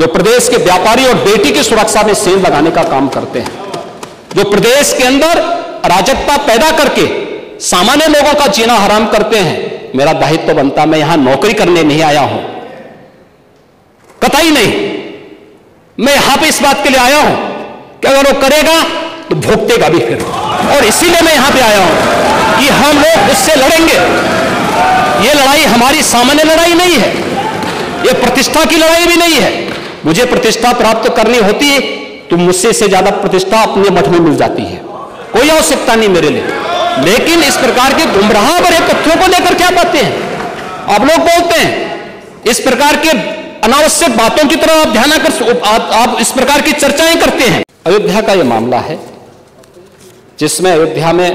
जो प्रदेश के व्यापारी और बेटी की सुरक्षा में सेंध लगाने का काम करते हैं, जो प्रदेश के अंदर अराजकता पैदा करके सामान्य लोगों का जीना हराम करते हैं। मेरा दायित्व तो बनता, मैं यहां नौकरी करने नहीं आया हूं, कतई नहीं। मैं यहां पे इस बात के लिए आया हूं कि अगर वो करेगा तो भुगतेगा भी फिर, और इसीलिए मैं यहां पे आया हूं कि हम लोग उससे लड़ेंगे। ये लड़ाई हमारी सामान्य लड़ाई नहीं है, ये प्रतिष्ठा की लड़ाई भी नहीं है। मुझे प्रतिष्ठा प्राप्त करनी होती है तो मुझसे से ज्यादा प्रतिष्ठा अपने मठ में मिल जाती है, कोई आवश्यकता नहीं मेरे लिए। लेकिन इस प्रकार के गुमराह भरे तथ्यों को लेकर क्या बातें हैं आप लोग बोलते हैं, इस प्रकार के अनावश्यक बातों की तरफ आप ध्यान कर, आप इस प्रकार की चर्चाएं करते हैं। अयोध्या का यह मामला है जिसमें अयोध्या में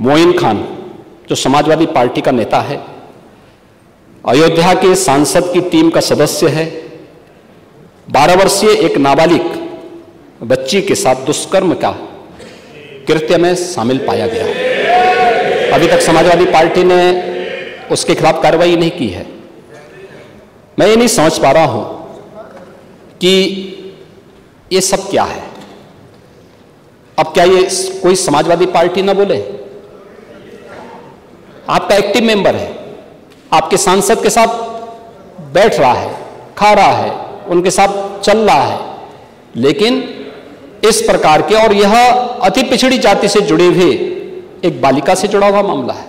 मोइन खान जो समाजवादी पार्टी का नेता है, अयोध्या के सांसद की टीम का सदस्य है, 12 वर्षीय एक नाबालिग बच्ची के साथ दुष्कर्म का कृत्य में शामिल पाया गया। अभी तक समाजवादी पार्टी ने उसके खिलाफ कार्रवाई नहीं की है। मैं ये नहीं समझ पा रहा हूं कि ये सब क्या है। अब क्या ये कोई समाजवादी पार्टी ना बोले? आपका एक्टिव मेंबर है, आपके सांसद के साथ बैठ रहा है, खा रहा है, उनके साथ चल रहा है, लेकिन इस प्रकार के, और यह अति पिछड़ी जाति से जुड़े हुए एक बालिका से जुड़ा हुआ मामला है,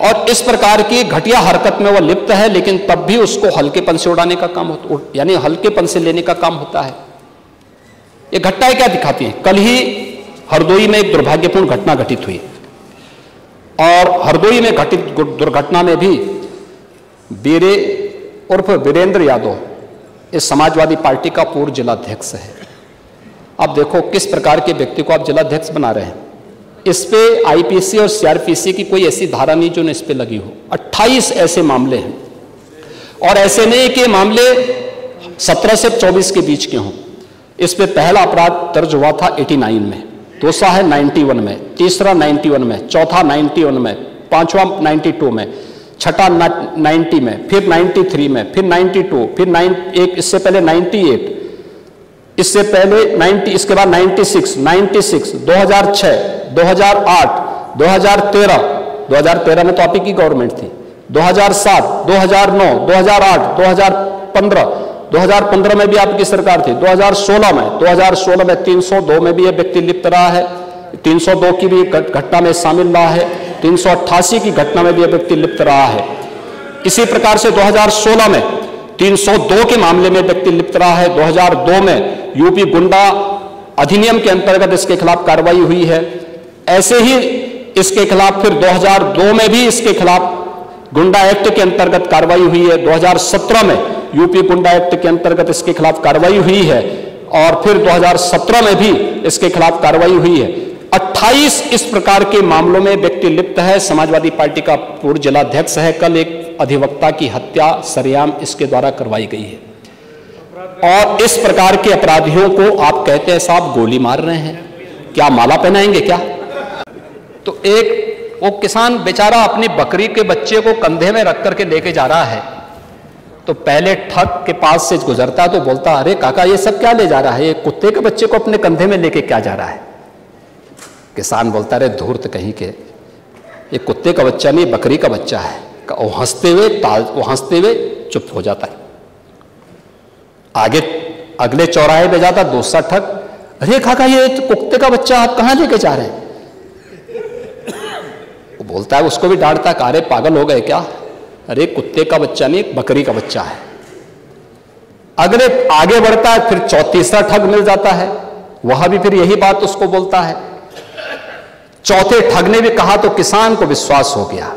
और इस प्रकार की घटिया हरकत में वह लिप्त है, लेकिन तब भी उसको हल्केपन से उड़ाने का काम होता, यानी हल्केपन से लेने का काम होता है। ये घटनाएं क्या दिखाती हैं? कल ही हरदोई में एक दुर्भाग्यपूर्ण घटना घटित हुई, और हरदोई में घटित दुर्घटना में भी बीरे उर्फ वीरेंद्र यादव इस समाजवादी पार्टी का पूर्व जिलाध्यक्ष है। अब देखो किस प्रकार के व्यक्ति को आप जिलाध्यक्ष बना रहे हैं। इस पे आईपीसी और सीआरपीसी की कोई ऐसी धारा नहीं जो इस पे लगी हो। 28 ऐसे मामले हैं, और ऐसे नहीं कि मामले 17 से 24 के बीच के हों। इस पे पहला अपराध दर्ज हुआ था 89 में, दूसरा है 91 में, तीसरा 91 में, चौथा 91 में, पांचवा 92 में, छठा 90 में, फिर 93 में, फिर 92, फिर एक इससे पहले 98, इससे पहले 90, इसके बाद 96, 2006, 2008, 2013 में तो आप ही की गवर्नमेंट थी, 2007, 2009, 2008, 2015 में भी आपकी सरकार थी, 2016 में 302 में भी यह व्यक्ति लिप्त रहा है, 302 की भी घटना में शामिल रहा है, 388 की घटना में भी यह व्यक्ति लिप्त रहा है। इसी प्रकार से 2016 में 302 के मामले में व्यक्ति लिप्त रहा है। 2002 में यूपी गुंडा अधिनियम के अंतर्गत इसके खिलाफ कार्रवाई हुई है। ऐसे ही इसके खिलाफ फिर 2002 में भी इसके खिलाफ गुंडा एक्ट के अंतर्गत कार्रवाई हुई है। 2017 में यूपी गुंडा एक्ट के अंतर्गत इसके खिलाफ कार्रवाई हुई है, और फिर 2017 में भी इसके खिलाफ कार्रवाई हुई है। 28 इस प्रकार के मामलों में व्यक्ति लिप्त है। समाजवादी पार्टी का पूर्व जिलाध्यक्ष है। कल एक अधिवक्ता की हत्या सरेआम इसके द्वारा करवाई गई है, और इस प्रकार के अपराधियों को आप कहते हैं साहब गोली मार रहे हैं, क्या माला पहनाएंगे क्या? तो एक वो किसान बेचारा अपनी बकरी के बच्चे को कंधे में रख करके लेके जा रहा है, तो पहले ठग के पास से गुजरता तो बोलता, अरे काका ये सब क्या ले जा रहा है, ये कुत्ते के बच्चे को अपने कंधे में लेके क्या जा रहा है? किसान बोलता, अरे धूर्त कहीं के, ये कुत्ते का बच्चा नहीं बकरी का बच्चा है। वो हंसते हुए चुप हो जाता है। आगे अगले चौराहे पे जाता दूसरा ठग, अरे काका ये कुत्ते का बच्चा आप कहां लेके जा रहे हैं? वो बोलता है, उसको भी डांटता, अरे पागल हो गए क्या, अरे कुत्ते का बच्चा नहीं बकरी का बच्चा है। अगले आगे बढ़ता है, फिर तीसरा ठग मिल जाता है, वह भी फिर यही बात उसको बोलता है। चौथे ठग ने भी कहा तो किसान को विश्वास हो गया,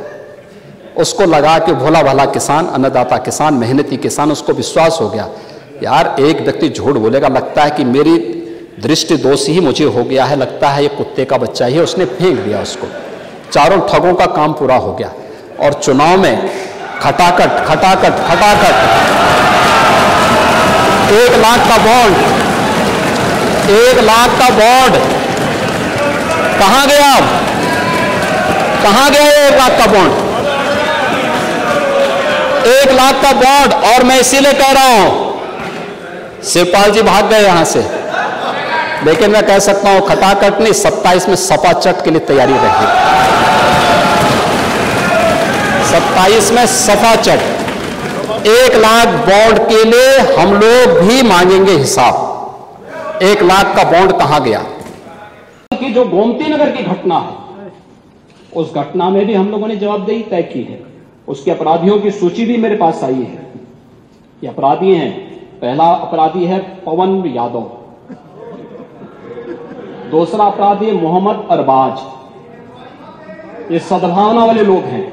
उसको लगा कि भोला भाला किसान, अन्नदाता किसान, मेहनती किसान, उसको विश्वास हो गया यार एक व्यक्ति झूठ बोलेगा, लगता है कि मेरी दृष्टि दोष ही मुझे हो गया है, लगता है ये कुत्ते का बच्चा ही है, उसने फेंक दिया उसको। चारों ठगों का काम पूरा हो गया, और चुनाव में खटाखट 1 लाख का बॉन्ड, 1 लाख का बॉन्ड कहां गया? अब कहां गया 1 लाख का बॉन्ड? 1 लाख का बॉन्ड। और मैं इसीलिए कह रहा हूं शिवपाल जी भाग गए यहां से, लेकिन मैं कह सकता हूं खटाखट नहीं, 27 में सपा चट के लिए तैयारी रही। 27 में सपा चट, 1 लाख बॉन्ड के लिए हम लोग भी मांगेंगे हिसाब। 1 लाख का बॉन्ड कहां गया? कि जो गोमती नगर की घटना है, उस घटना में भी हम लोगों ने जवाबदेही तय की है। उसके अपराधियों की सूची भी मेरे पास आई है। ये अपराधी हैं, पहला अपराधी है पवन यादव, दूसरा अपराधी है मोहम्मद अरबाज। ये सद्भावना वाले लोग हैं,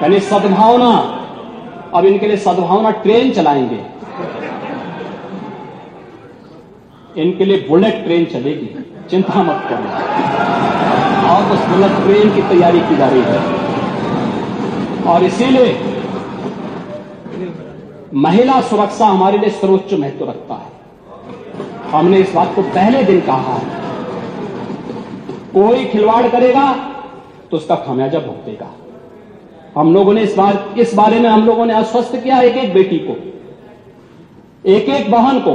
यानी सद्भावना, अब इनके लिए सद्भावना ट्रेन चलाएंगे, इनके लिए बुलेट ट्रेन चलेगी, चिंता मत करो। और उस बुलेट ट्रेन की तैयारी की जा रही है, और इसीलिए महिला सुरक्षा हमारे लिए सर्वोच्च महत्व रखता है। हमने इस बात को पहले दिन कहा है, कोई खिलवाड़ करेगा तो उसका खामियाजा भुगतेगा। हम लोगों ने इस बारे में हम लोगों ने आश्वस्त किया, एक एक बेटी को, एक एक बहन को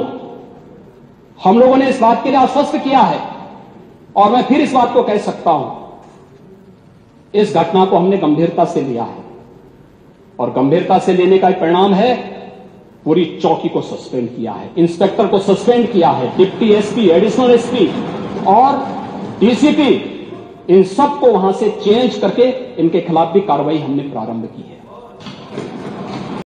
हम लोगों ने इस बात के लिए आश्वस्त किया है। और मैं फिर इस बात को कह सकता हूं, इस घटना को हमने गंभीरता से लिया है, और गंभीरता से लेने का परिणाम है पूरी चौकी को सस्पेंड किया है, इंस्पेक्टर को सस्पेंड किया है, डिप्टी एसपी, एडिशनल एसपी और डीसीपी, इन सबको वहां से चेंज करके इनके खिलाफ भी कार्रवाई हमने प्रारंभ की है।